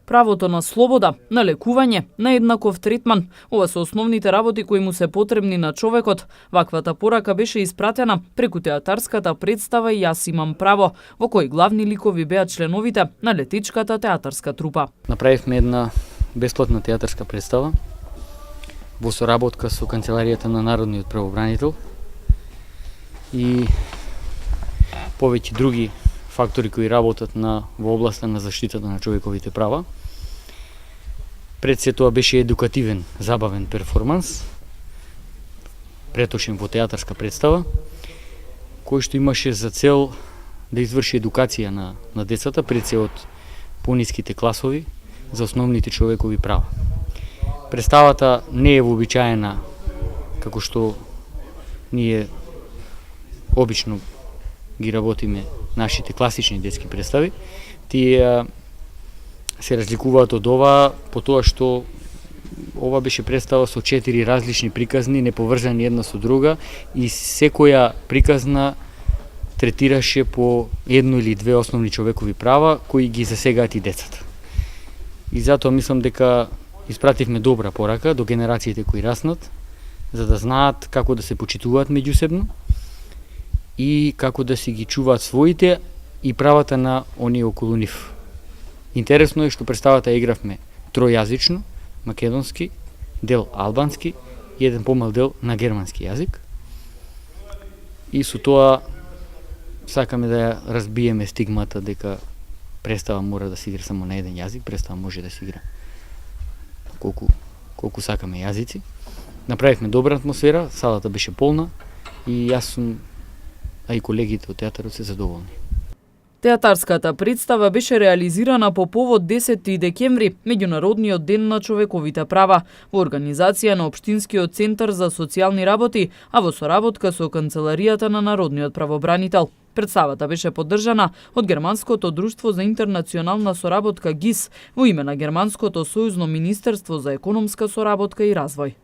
Правото на слобода, на лекување, на еднаков третман, ова се основните работи кои му се потребни на човекот. Ваквата порака беше испратена преку театарската представа "Јас имам право", во кој главни ликови беа членовите на летичката театарска трупа. Направивме една бесплатна театарска представа во соработка со канцеларијата на Народниот правобранител и повеќе други фактори кои работат во областа на заштитата на човековите права. Пред се тоа беше едукативен, забавен перформанс, преточен во театарска представа, кој што имаше за цел да изврши едукација на децата, пред се од пониските класови, за основните човекови права. Представата не е вообичаена како што ние обично ги работиме нашите класични детски представи. Тие се разликуваат од ова по тоа што ова беше представа со 4 различни приказни, неповрзани една со друга, и секоја приказна третираше по едно или две основни човекови права кои ги засегаат и децата. И затоа мислам дека испративме добра порака до генерациите кои раснат, за да знаат како да се почитуваат меѓусебно и како да си ги чуваат своите и правата на оние околу нив. Интересно е што представата ја игравме тројазично, македонски, дел албански и еден помал дел на германски јазик. И со тоа сакаме да ја разбиеме стигмата дека представа мора да се игра само на еден јазик. Представа може да се игра колку сакаме јазици. Направивме добра атмосфера, салата беше полна и јас сум, а и колегите од театарот се задоволни. Театарската представа беше реализирана по повод 10 декември, Меѓународниот ден на човековите права, во организација на Општинскиот центар за социјални работи, а во соработка со канцеларијата на Народниот правобранител. Представата беше поддржана од Германското друштво за интернационална соработка ГИС во име на Германското сојузно министерство за економска соработка и развој.